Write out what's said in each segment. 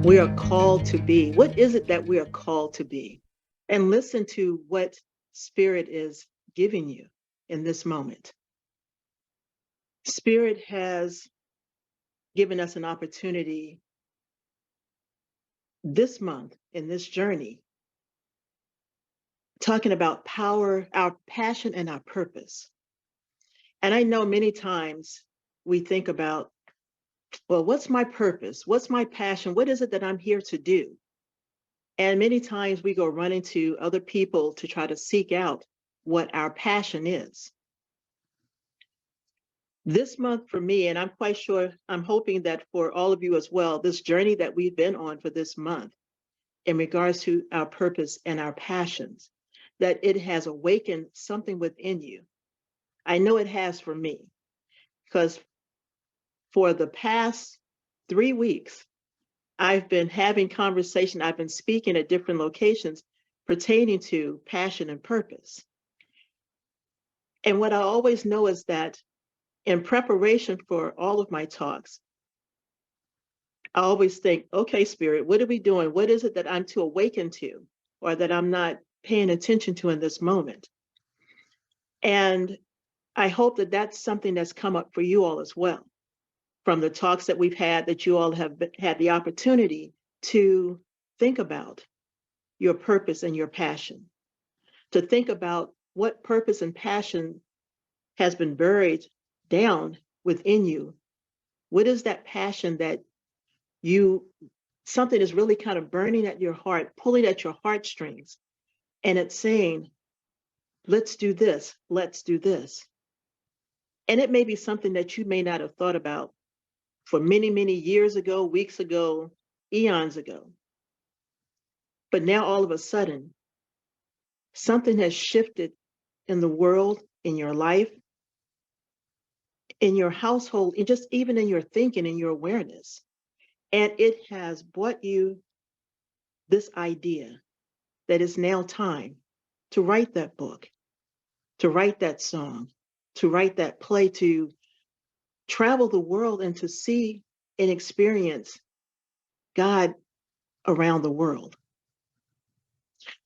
we are called to be. What is it that we are called to be? And listen to what Spirit is giving you in this moment. Spirit has given us an opportunity this month in this journey, talking about power, our passion, and our purpose. And I know many times we think about, well, what's my purpose? What's my passion? What is it that I'm here to do? And many times we go running to other people to try to seek out what our passion is. This month for me, and I'm quite sure, I'm hoping that for all of you as well, this journey that we've been on for this month in regards to our purpose and our passions, that it has awakened something within you. I know it has for me, because for the past 3 weeks, I've been having conversation, I've been speaking at different locations pertaining to passion and purpose. And what I always know is that in preparation for all of my talks, I always think, okay, Spirit, what are we doing? What is it that I'm to awaken to or that I'm not paying attention to in this moment? And I hope that that's something that's come up for you all as well, from the talks that we've had, that you all have had the opportunity to think about your purpose and your passion, to think about what purpose and passion has been buried down within you. What is that passion that something is really kind of burning at your heart, pulling at your heartstrings, and it's saying, let's do this, let's do this. And it may be something that you may not have thought about for many, many years ago, weeks ago, eons ago. But now all of a sudden, something has shifted in the world, in your life, in your household, and just even in your thinking and your awareness. And it has brought you this idea that it's now time to write that book, to write that song, to write that play, to travel the world and to see and experience God around the world.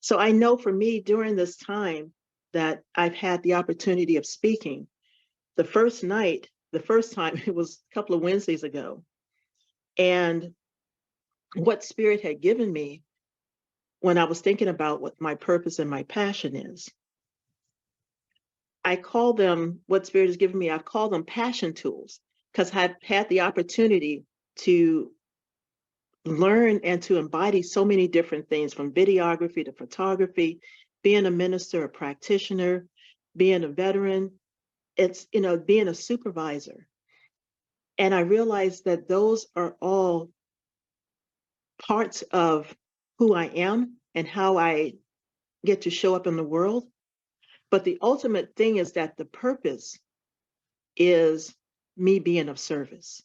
So I know for me during this time that I've had the opportunity of speaking, the first time, it was a couple of Wednesdays ago. And what Spirit had given me when I was thinking about what my purpose and my passion is, I call them, what Spirit has given me, I've called them passion tools, because I've had the opportunity to learn and to embody so many different things, from videography to photography, being a minister, a practitioner, being a veteran, being a supervisor. And I realized that those are all parts of who I am and how I get to show up in the world. But the ultimate thing is that the purpose is me being of service.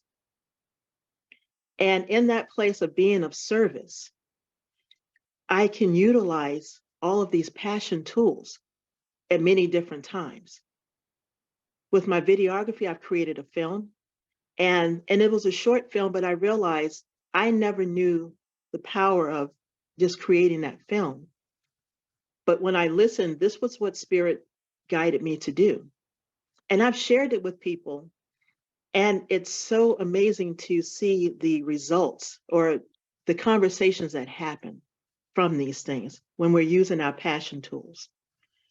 And in that place of being of service, I can utilize all of these passion tools at many different times. With my videography, I've created a film, and it was a short film, but I realized I never knew the power of just creating that film. But when I listened, this was what Spirit guided me to do. And I've shared it with people, and it's so amazing to see the results or the conversations that happen from these things when we're using our passion tools.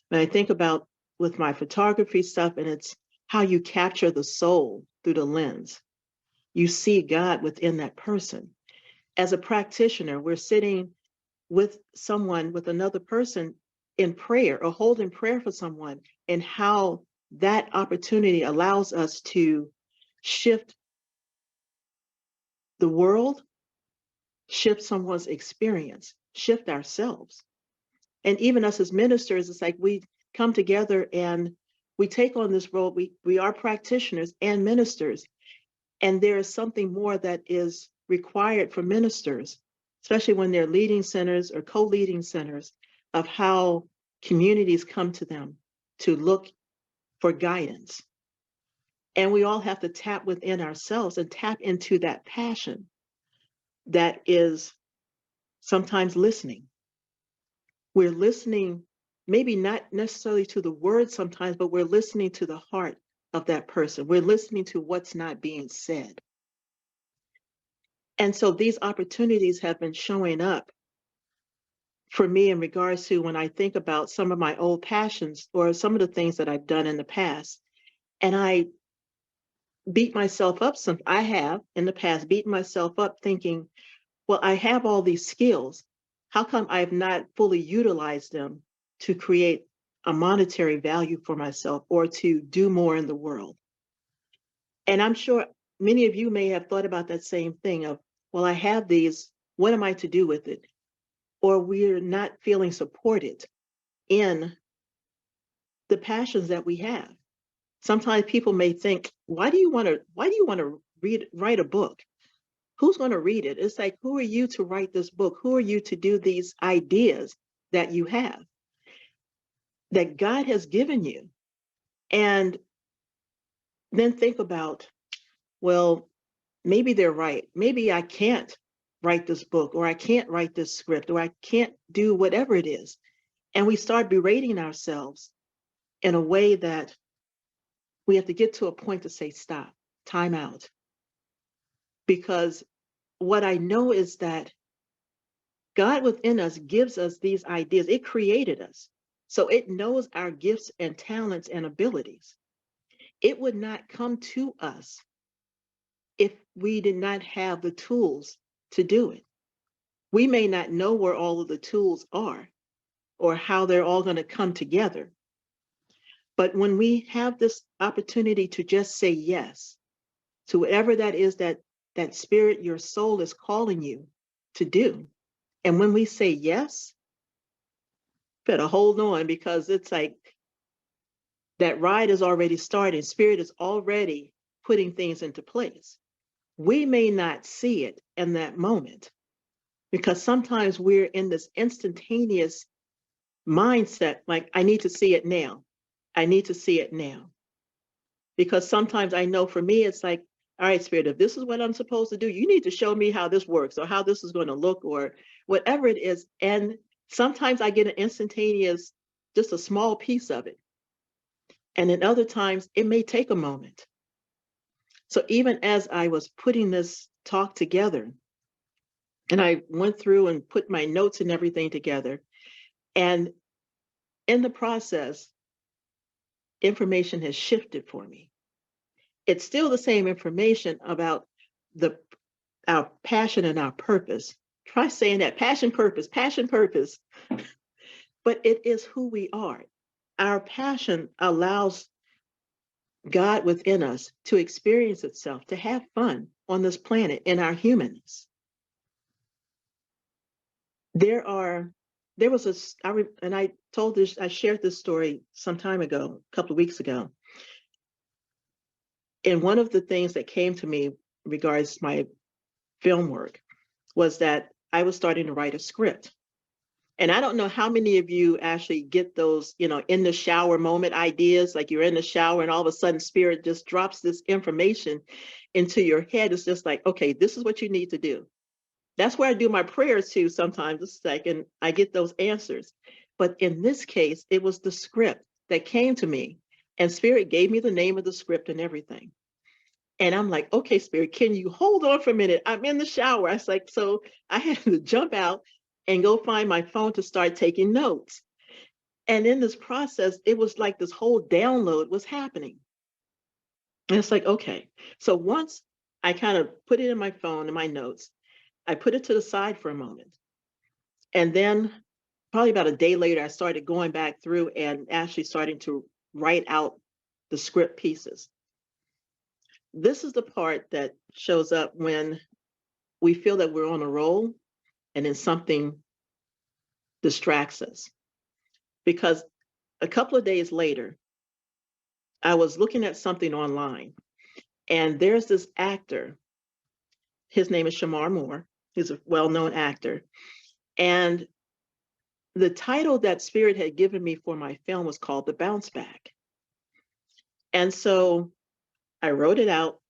When I think about with my photography stuff, and it's how you capture the soul through the lens. You see God within that person. As a practitioner, we're sitting with someone, with another person in prayer or holding prayer for someone, and how that opportunity allows us to shift the world, shift someone's experience, shift ourselves. And even us as ministers, it's like we come together and we take on this role. We are practitioners and ministers, and there is something more that is required for ministers, especially when they're leading centers or co-leading centers, of how communities come to them to look for guidance. And we all have to tap within ourselves and tap into that passion that is sometimes listening. We're listening, maybe not necessarily to the words sometimes, but we're listening to the heart of that person. We're listening to what's not being said. And so these opportunities have been showing up for me in regards to when I think about some of my old passions or some of the things that I've done in the past. And I beat myself up. I have in the past beaten myself up thinking, well, I have all these skills. How come I've not fully utilized them to create a monetary value for myself or to do more in the world? And I'm sure many of you may have thought about that same thing of, well, I have these, what am I to do with it? Or we're not feeling supported in the passions that we have. Sometimes people may think, why do you want to write a book? Who's going to read it? It's like, who are you to write this book? Who are you to do these ideas that you have, that God has given you? And then think about, well, maybe they're right. Maybe I can't write this book, or I can't write this script, or I can't do whatever it is. And we start berating ourselves in a way that we have to get to a point to say, stop, time out. Because what I know is that God within us gives us these ideas. It created us. So it knows our gifts and talents and abilities. It would not come to us if we did not have the tools to do it. We may not know where all of the tools are or how they're all going to come together. But when we have this opportunity to just say yes to whatever that is that spirit, your soul is calling you to do. And when we say yes, better hold on, because it's like that ride is already started. Spirit is already putting things into place. We may not see it in that moment because sometimes we're in this instantaneous mindset, like, I need to see it now. I need to see it now. Because sometimes I know for me, it's like, all right, Spirit, if this is what I'm supposed to do, you need to show me how this works or how this is going to look or whatever it is. And sometimes I get an instantaneous, just a small piece of it. And then other times it may take a moment. So even as I was putting this talk together, and I went through and put my notes and everything together, and in the process, information has shifted for me. It's still the same information about the our passion and our purpose. Try saying that, passion, purpose. But it is who we are. Our passion allows God within us to experience itself, to have fun on this planet in our humanness. There was and I told this, I shared this story some time ago, a couple of weeks ago. And one of the things that came to me regards my film work was that I was starting to write a script. And I don't know how many of you actually get those, in the shower moment ideas, like you're in the shower and all of a sudden spirit just drops this information into your head. It's just like, okay, this is what you need to do. That's where I do my prayers too sometimes. It's like, and I get those answers. But in this case, it was the script that came to me, and Spirit gave me the name of the script and everything. And I'm like, okay, Spirit, can you hold on for a minute? I'm in the shower. I was like, so I had to jump out and go find my phone to start taking notes. And in this process, it was like this whole download was happening. And it's like, okay. So once I kind of put it in my phone, in my notes, I put it to the side for a moment. And then probably about a day later, I started going back through and actually starting to write out the script pieces. This is the part that shows up when we feel that we're on a roll and then something distracts us. Because a couple of days later, I was looking at something online, and there's this actor. His name is Shamar Moore. He's a well-known actor. And the title that Spirit had given me for my film was called The Bounce Back. And so I wrote it out.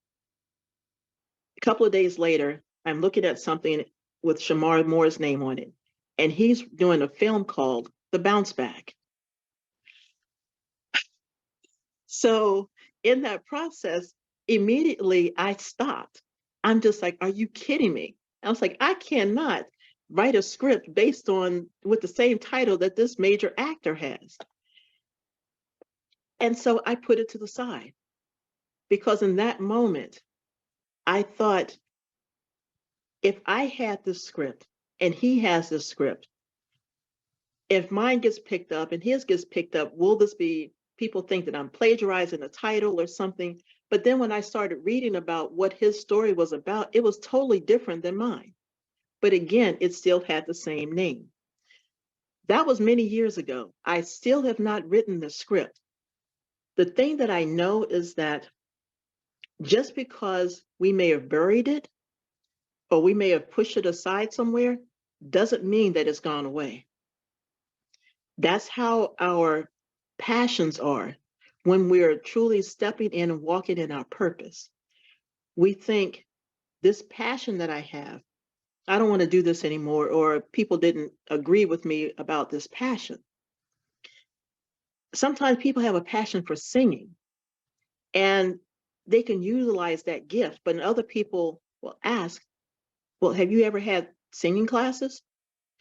A couple of days later, I'm looking at something with Shamar Moore's name on it. And he's doing a film called The Bounce Back. So in that process, immediately I stopped. I'm just like, are you kidding me? I was like, I cannot write a script based on with the same title that this major actor has. And so I put it to the side because in that moment, I thought, if I had this script and he has this script, if mine gets picked up and his gets picked up, will this be people think that I'm plagiarizing a title or something? But then when I started reading about what his story was about, it was totally different than mine. But again, it still had the same name. That was many years ago. I still have not written the script. The thing that I know is that just because we may have buried it or we may have pushed it aside somewhere doesn't mean that it's gone away. That's how our passions are when we're truly stepping in and walking in our purpose. We think, this passion that I have, I don't want to do this anymore, or people didn't agree with me about this passion. Sometimes people have a passion for singing and they can utilize that gift, but other people will ask, well, have you ever had singing classes?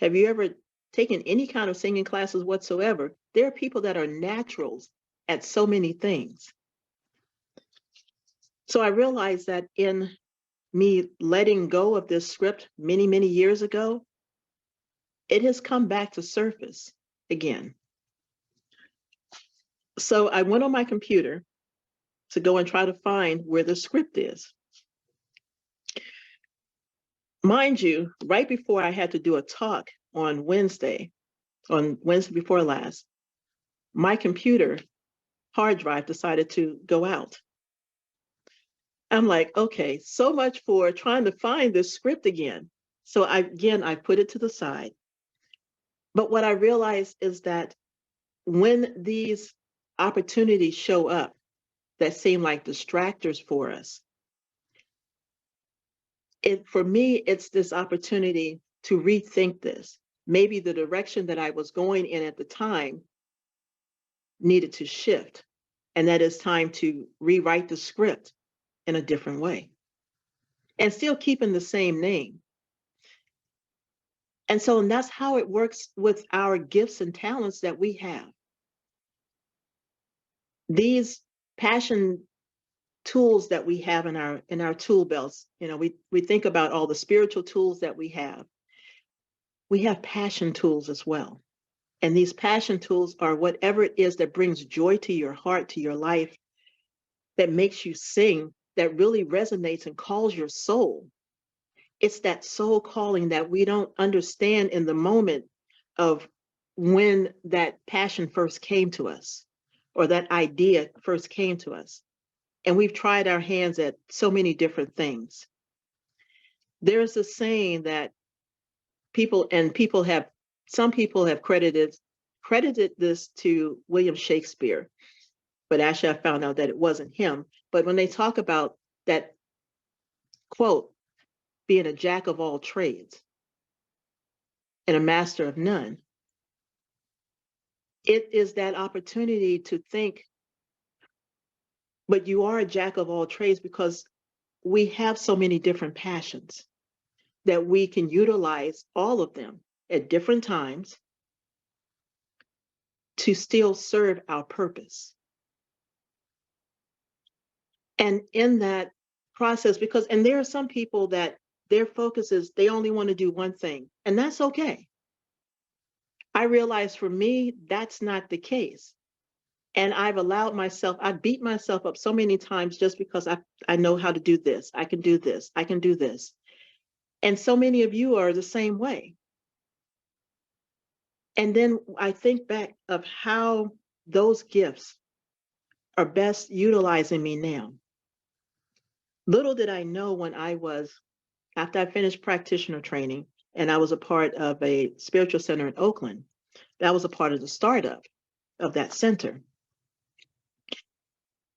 Have you ever taken any kind of singing classes whatsoever? There are people that are naturals at so many things. So I realized that in me letting go of this script many, many years ago, it has come back to surface again. So I went on my computer to go and try to find where the script is. Mind you, right before I had to do a talk on Wednesday before last, my computer hard drive decided to go out. I'm like, okay, so much for trying to find this script again. So I put it to the side. But what I realized is that when these opportunities show up that seem like distractors for us, for me, it's this opportunity to rethink this. Maybe the direction that I was going in at the time needed to shift, and that it's time to rewrite the script in a different way and still keeping the same name. And so that's how it works with our gifts and talents that we have. These passion tools that we have in our tool belts, we think about all the spiritual tools that we have. We have passion tools as well. And these passion tools are whatever it is that brings joy to your heart, to your life, that makes you sing, that really resonates and calls your soul. It's that soul calling that we don't understand in the moment of when that passion first came to us or that idea first came to us. And we've tried our hands at so many different things. There's a saying that some people have credited this to William Shakespeare, but actually I found out that it wasn't him. But when they talk about that quote, being a jack of all trades and a master of none, it is that opportunity to think, but you are a jack of all trades because we have so many different passions that we can utilize all of them at different times to still serve our purpose. And in that process, and there are some people that their focus is they only want to do one thing, and that's okay. I realize for me, that's not the case. And I beat myself up so many times just because I know how to do this. I can do this. I can do this. And so many of you are the same way. And then I think back of how those gifts are best utilizing me now. Little did I know after I finished practitioner training and I was a part of a spiritual center in Oakland, that was a part of the startup of that center.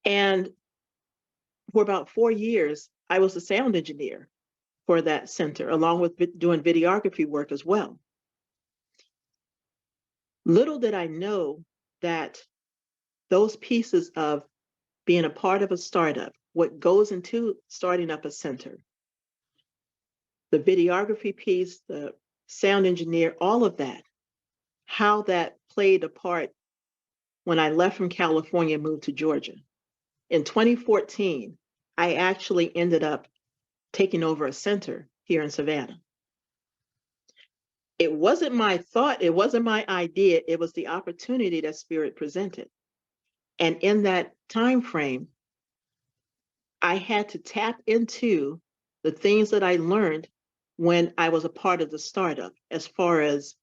And for about 4 years, I was a sound engineer. for that center, along with doing videography work as well. Little did I know that those pieces of being a part of a startup, what goes into starting up a center, the videography piece, the sound engineer, all of that, how that played a part when I left from California and moved to Georgia. In 2014, I actually ended up taking over a center here in Savannah. It wasn't my thought, it wasn't my idea, it was the opportunity that Spirit presented. And in that time frame, I had to tap into the things that I learned when I was a part of the startup, as far as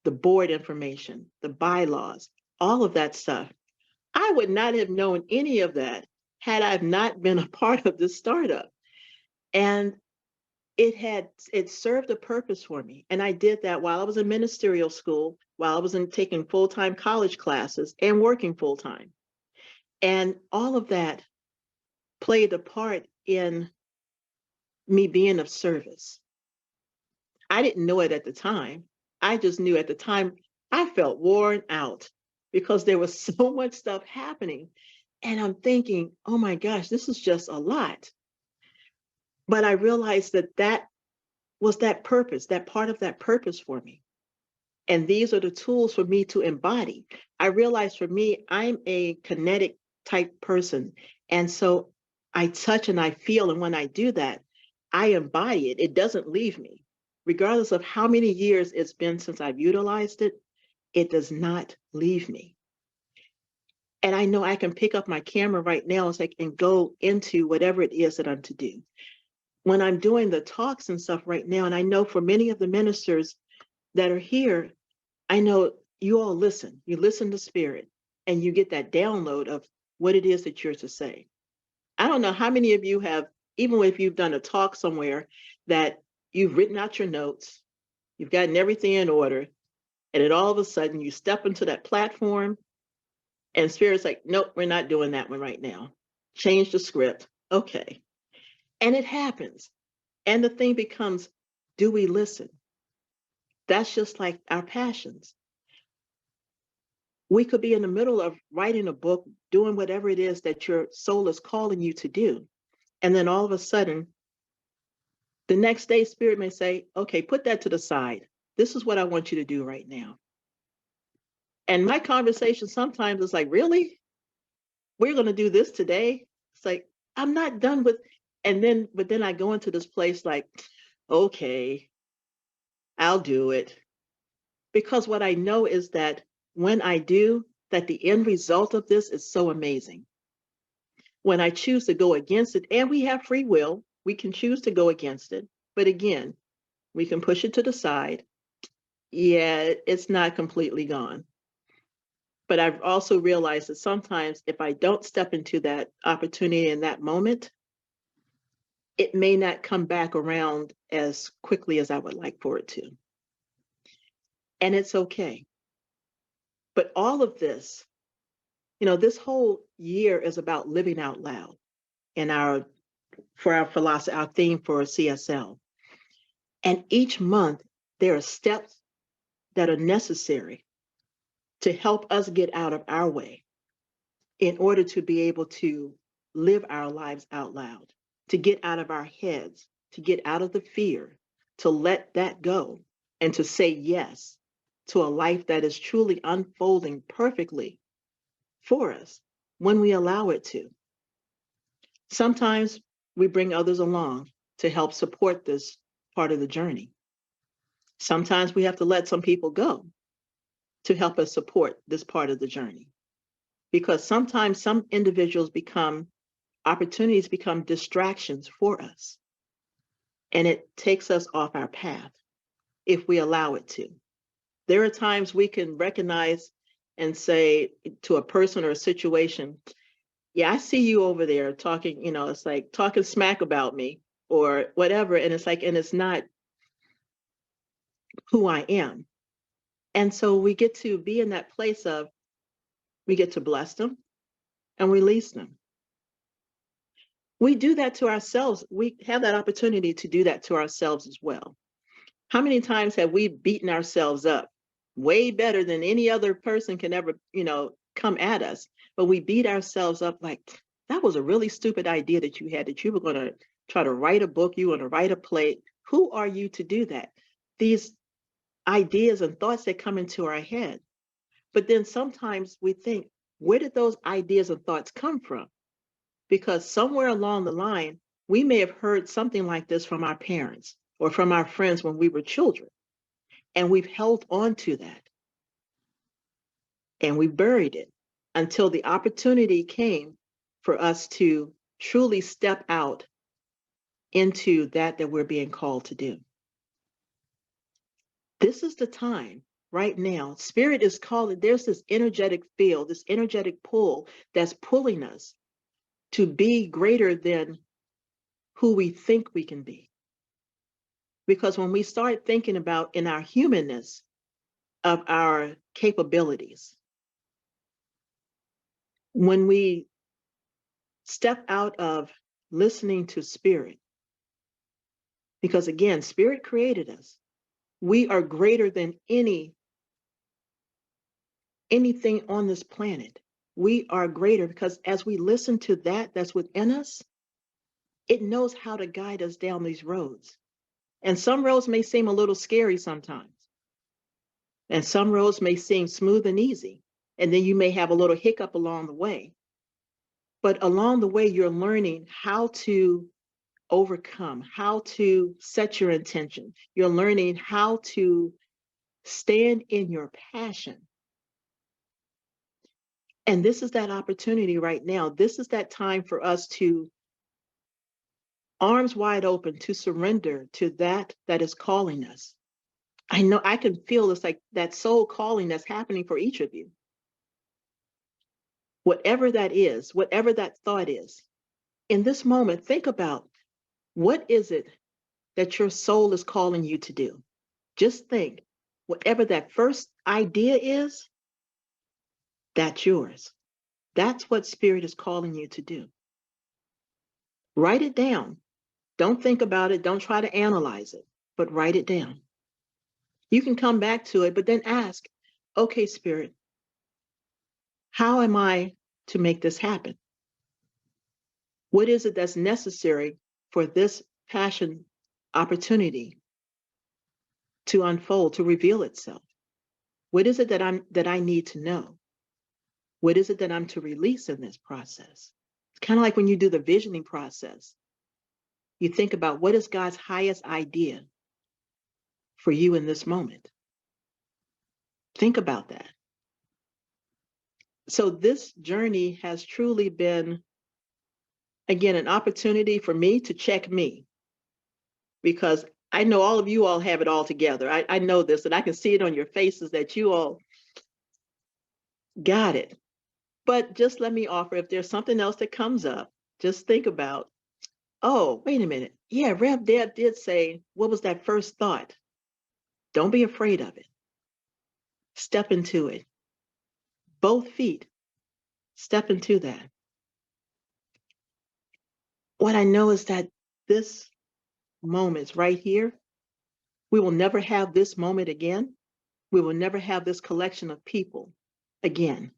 the board information, the bylaws, all of that stuff. I would not have known any of that had I not been a part of this startup. And it served a purpose for me. And I did that while I was in ministerial school, while I was taking full-time college classes and working full-time. And all of that played a part in me being of service. I didn't know it at the time. I just knew at the time I felt worn out because there was so much stuff happening. And I'm thinking, oh my gosh, this is just a lot. But I realized that that was that purpose, that part of that purpose for me. And these are the tools for me to embody. I realized for me, I'm a kinetic type person. And so I touch and I feel. And when I do that, I embody it. It doesn't leave me. Regardless of how many years it's been since I've utilized it, it does not leave me. And I know I can pick up my camera right now and go into whatever it is that I'm to do. When I'm doing the talks and stuff right now, and I know for many of the ministers that are here, I know you all listen. You listen to Spirit, and you get that download of what it is that you're to say. I don't know how many of you have, even if you've done a talk somewhere, that you've written out your notes, you've gotten everything in order, and then all of a sudden you step into that platform, and Spirit's like, nope, we're not doing that one right now. Change the script. Okay. And it happens. And the thing becomes, do we listen? That's just like our passions. We could be in the middle of writing a book, doing whatever it is that your soul is calling you to do. And then all of a sudden, the next day, Spirit may say, okay, put that to the side. This is what I want you to do right now. And my conversation sometimes is like, really? We're going to do this today? It's like, I'm not done with, but then I go into this place like, okay, I'll do it. Because what I know is that when I do, that the end result of this is so amazing. When I choose to go against it, and we have free will, we can choose to go against it. But again, we can push it to the side. Yeah, it's not completely gone. But I've also realized that sometimes if I don't step into that opportunity in that moment, it may not come back around as quickly as I would like for it to. And it's okay. But all of this, this whole year is about living out loud and for our philosophy, our theme for CSL. And each month, there are steps that are necessary to help us get out of our way in order to be able to live our lives out loud, to get out of our heads, to get out of the fear, to let that go, and to say yes to a life that is truly unfolding perfectly for us when we allow it to. Sometimes we bring others along to help support this part of the journey. Sometimes we have to let some people go to help us support this part of the journey. Because sometimes some individuals opportunities become distractions for us. And it takes us off our path if we allow it to. There are times we can recognize and say to a person or a situation, yeah, I see you over there talking, it's like talking smack about me or whatever. And it's not who I am. And so we get to be in that place of, we get to bless them and release them. We do that to ourselves. We have that opportunity to do that to ourselves as well. How many times have we beaten ourselves up way better than any other person can ever, come at us? But we beat ourselves up like, that was a really stupid idea that you had, that you were going to try to write a book, you want to write a play. Who are you to do that? These ideas and thoughts that come into our head. But then sometimes we think, where did those ideas and thoughts come from? Because somewhere along the line, we may have heard something like this from our parents or from our friends when we were children, and we've held on to that and we buried it until the opportunity came for us to truly step out into that we're being called to do. This is the time right now. Spirit is calling. There's this energetic field, this energetic pull that's pulling us to be greater than who we think we can be. Because when we start thinking about in our humanness of our capabilities, when we step out of listening to spirit, because again, spirit created us. We are greater than anything on this planet. We are greater because as we listen to that's within us, it knows how to guide us down these roads. And some roads may seem a little scary sometimes. And some roads may seem smooth and easy. And then you may have a little hiccup along the way. But along the way, you're learning how to overcome, how to set your intention. You're learning how to stand in your passion. And this is that opportunity right now. This is that time for us to, arms wide open, to surrender to that is calling us. I know I can feel it's like that soul calling that's happening for each of you. Whatever that is, whatever that thought is, in this moment, think about, what is it that your soul is calling you to do? Just think, whatever that first idea is, that's yours. That's what spirit is calling you to do. Write it down. Don't think about it. Don't try to analyze it, but write it down. You can come back to it, but then ask, okay, spirit, how am I to make this happen? What is it that's necessary for this passion opportunity to unfold, to reveal itself? What is it that I need to know? What is it that I'm to release in this process? It's kind of like when you do the visioning process. You think about, what is God's highest idea for you in this moment? Think about that. So this journey has truly been, again, an opportunity for me to check me, because I know all of you all have it all together. I know this, and I can see it on your faces that you all got it. But just let me offer, if there's something else that comes up, just think about, oh, wait a minute. Yeah, Rev Deb did say, what was that first thought? Don't be afraid of it. Step into it. Both feet, step into that. What I know is that this moment right here, we will never have this moment again. We will never have this collection of people again.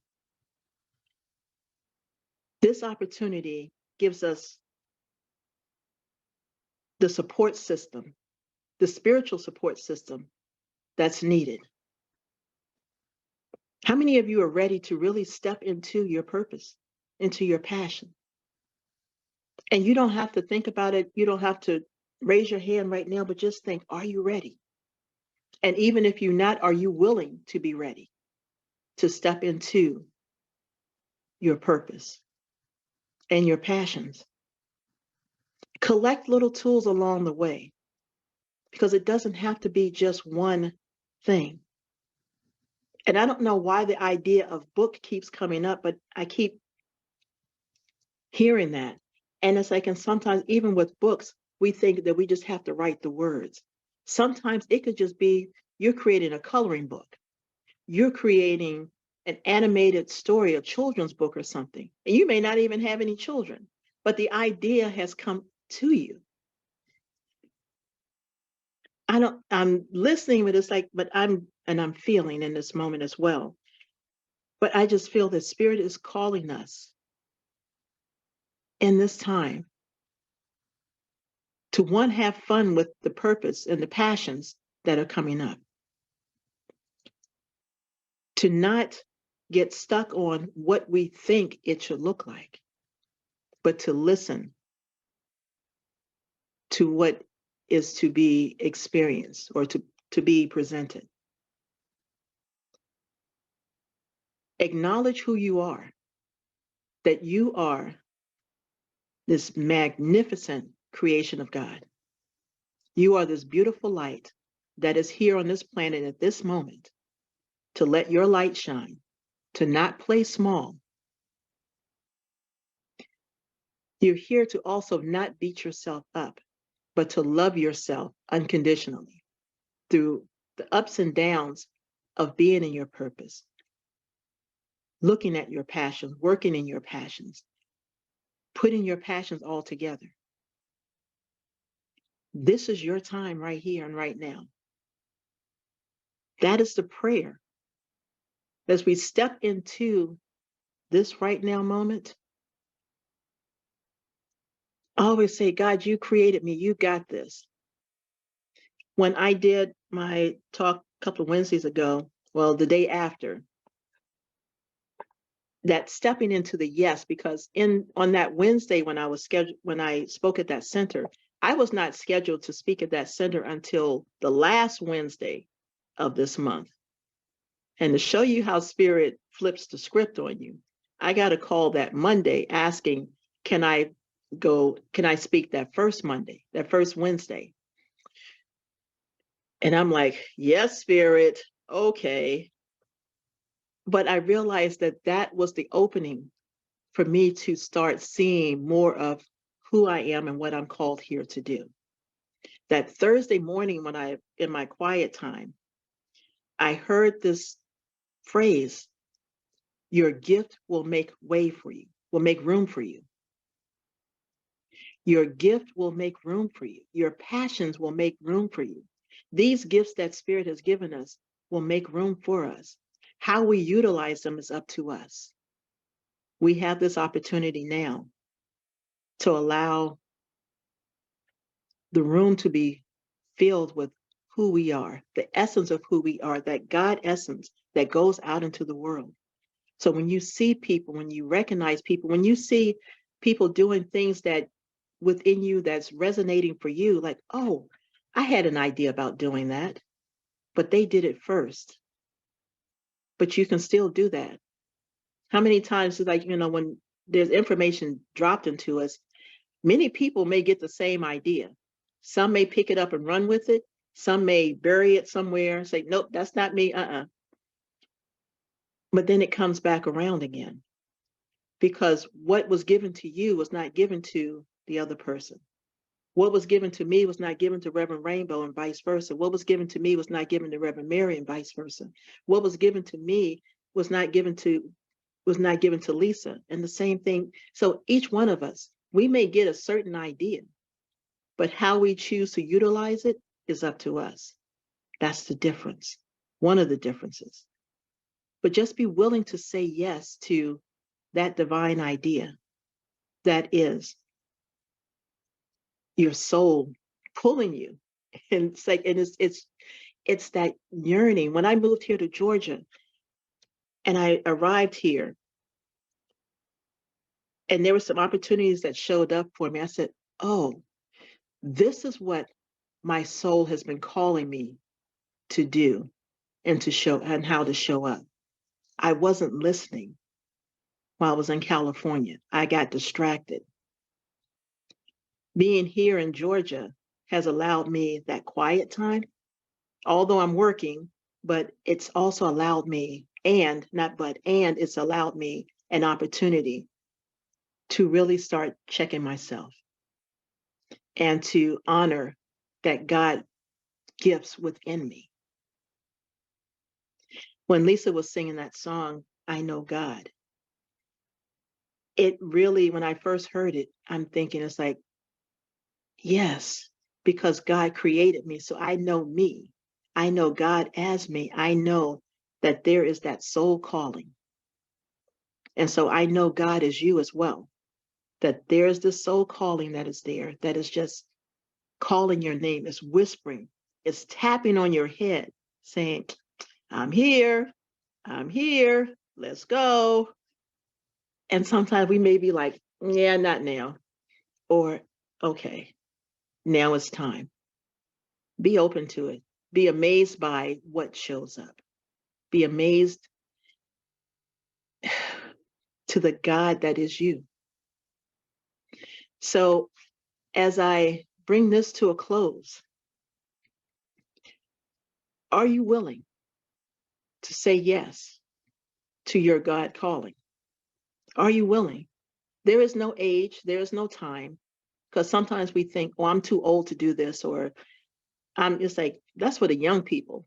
This opportunity gives us the support system, the spiritual support system that's needed. How many of you are ready to really step into your purpose, into your passion? And you don't have to think about it. You don't have to raise your hand right now, but just think, are you ready? And even if you're not, are you willing to be ready to step into your purpose and your passions? Collect little tools along the way, because it doesn't have to be just one thing. And I don't know why the idea of book keeps coming up, but I keep hearing that. And it's like, and sometimes even with books, we think that we just have to write the words. Sometimes it could just be, you're creating a coloring book. You're creating an animated story, a children's book or something. And you may not even have any children, but the idea has come to you. I'm listening, but it's like, I'm feeling in this moment as well. But I just feel that Spirit is calling us in this time to one, have fun with the purpose and the passions that are coming up, to not get stuck on what we think it should look like, but to listen to what is to be experienced or to be presented. Acknowledge who you are, that you are this magnificent creation of God. You are this beautiful light that is here on this planet at this moment to let your light shine, to not play small. You're here to also not beat yourself up, but to love yourself unconditionally through the ups and downs of being in your purpose, looking at your passions, working in your passions, putting your passions all together. This is your time right here and right now. That is the prayer. As we step into this right now moment, I always say, God, you created me. You got this. When I did my talk a couple of Wednesdays ago, well, the day after, that stepping into the yes, because on that Wednesday when I spoke at that center, I was not scheduled to speak at that center until the last Wednesday of this month. And to show you how Spirit flips the script on you, I got a call that Monday asking, can I speak that first Monday, that first Wednesday? And I'm like, yes, Spirit, okay. But I realized that that was the opening for me to start seeing more of who I am and what I'm called here to do. That Thursday morning when in my quiet time, I heard this phrase, your gift will make way for you, will make room for you. Your gift will make room for you. Your passions will make room for you. These gifts that Spirit has given us will make room for us. How we utilize them is up to us. We have this opportunity now to allow the room to be filled with who we are, the essence of who we are, that God essence that goes out into the world. So when you see people, when you recognize people, when you see people doing things that within you that's resonating for you, like, oh, I had an idea about doing that, but they did it first. But you can still do that. How many times is like, when there's information dropped into us, many people may get the same idea. Some may pick it up and run with it. Some may bury it somewhere and say, nope, that's not me. But then it comes back around again because what was given to you was not given to the other person. What was given to me was not given to Reverend Rainbow and vice versa. What was given to me was not given to Reverend Mary and vice versa. What was given to me was not given to Lisa, and the same thing. So each one of us, we may get a certain idea, but how we choose to utilize it is up to us. That's the difference, one of the differences. But just be willing to say yes to that divine idea that is your soul pulling you. And it's like, and it's that yearning. When I moved here to Georgia and I arrived here and there were some opportunities that showed up for me, I said, oh, this is what my soul has been calling me to do and to show and how to show up. I wasn't listening while I was in California. I got distracted. Being here in Georgia has allowed me that quiet time, although I'm working, but it's also allowed me, and it's allowed me an opportunity to really start checking myself and to honor that God gifts within me. When Lisa was singing that song, I Know God, it really, when I first heard it, I'm thinking it's like, yes, because God created me. So I know me. I know God as me. I know that there is that soul calling. And so I know God is you as well, that there's this soul calling that is there, that is just calling your name, is whispering, it's tapping on your head, saying, I'm here, let's go. And sometimes we may be like, yeah, not now. Or, okay, now it's time. Be open to it. Be amazed by what shows up. Be amazed to the God that is you. So, as I bring this to a close, are you willing to say yes to your God calling? Are you willing? There is no age, there is no time, because sometimes we think, oh, I'm too old to do this, or it's like, that's for the young people.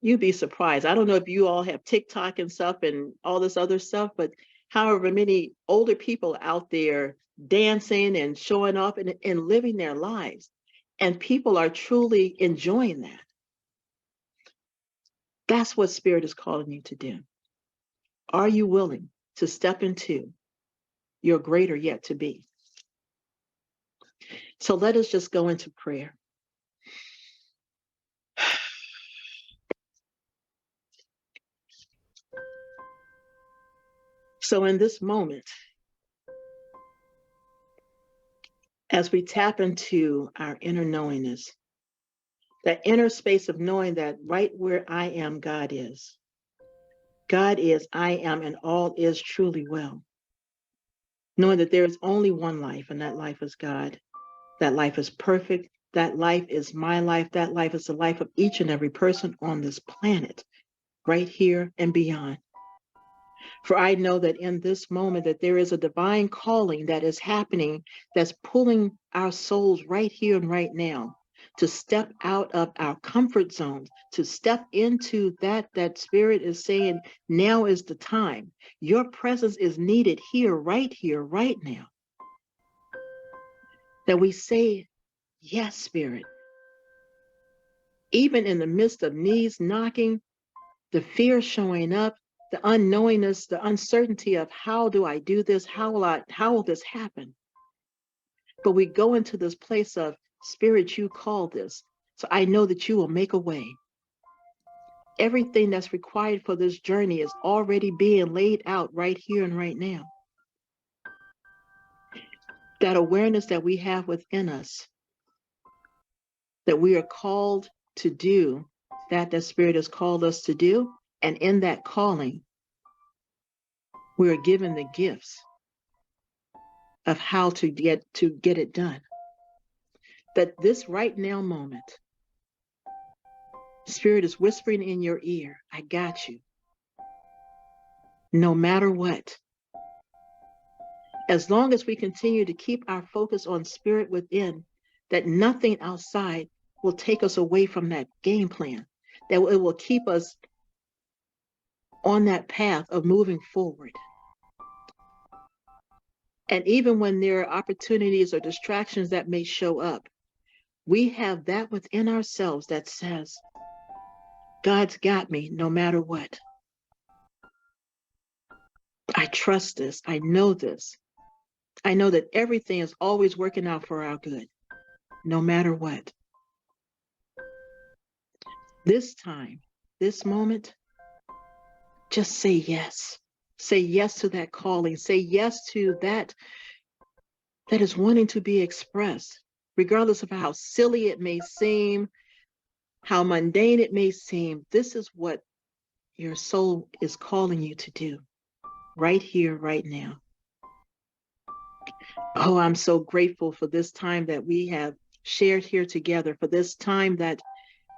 You'd be surprised. I don't know if you all have TikTok and stuff and all this other stuff, but however many older people out there dancing and showing off and living their lives. And people are truly enjoying that. That's what Spirit is calling you to do. Are you willing to step into your greater yet to be? So let us just go into prayer. So in this moment, as we tap into our inner knowingness, that inner space of knowing that right where I am, God is. God is, I am, and all is truly well. Knowing that there is only one life, and that life is God. That life is perfect. That life is my life. That life is the life of each and every person on this planet, right here and beyond. For I know that in this moment that there is a divine calling that is happening, that's pulling our souls right here and right now to step out of our comfort zones, to step into that Spirit is saying, now is the time. Your presence is needed here, right now. That we say, yes, Spirit. Even in the midst of knees knocking, the fear showing up, the unknowingness, the uncertainty of how do I do this? How will this happen? But we go into this place of, Spirit, you call this. So I know that you will make a way. Everything that's required for this journey is already being laid out right here and right now. That awareness that we have within us, that we are called to do that Spirit has called us to do. And in that calling, we are given the gifts of how to get it done. That this right now moment, Spirit is whispering in your ear, I got you. No matter what. As long as we continue to keep our focus on Spirit within, that nothing outside will take us away from that game plan, that it will keep us on that path of moving forward. And even when there are opportunities or distractions that may show up, we have that within ourselves that says, God's got me no matter what. I trust this. I know this. I know that everything is always working out for our good, no matter what. This time, this moment, just say yes. Say yes to that calling. Say yes to that is wanting to be expressed, regardless of how silly it may seem, how mundane it may seem. This is what your soul is calling you to do right here, right now. Oh, I'm so grateful for this time that we have shared here together, for this time that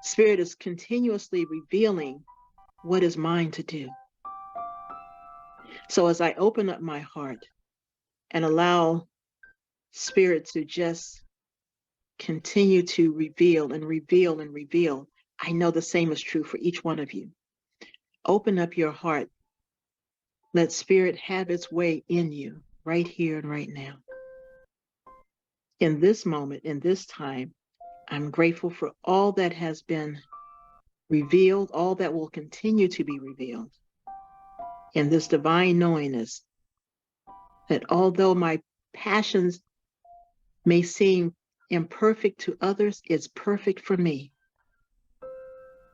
Spirit is continuously revealing what is mine to do. So as I open up my heart and allow Spirit to just continue to reveal and reveal and reveal, I know the same is true for each one of you. Open up your heart. Let Spirit have its way in you. right here and right now. In this moment, in this time, I'm grateful for all that has been revealed, all that will continue to be revealed. And this divine knowingness that although my passions may seem imperfect to others, it's perfect for me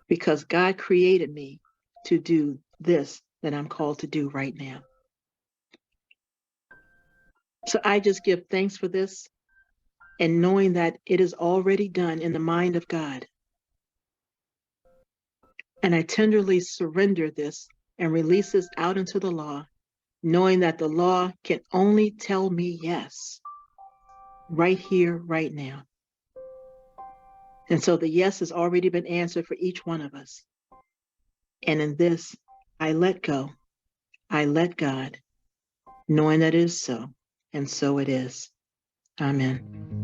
because God created me to do this that I'm called to do right now. So I just give thanks for this and knowing that it is already done in the mind of God. And I tenderly surrender this and release this out into the law, knowing that the law can only tell me yes, right here, right now. And so the yes has already been answered for each one of us. And in this, I let go. I let God, knowing that it is so. And so it is. Amen.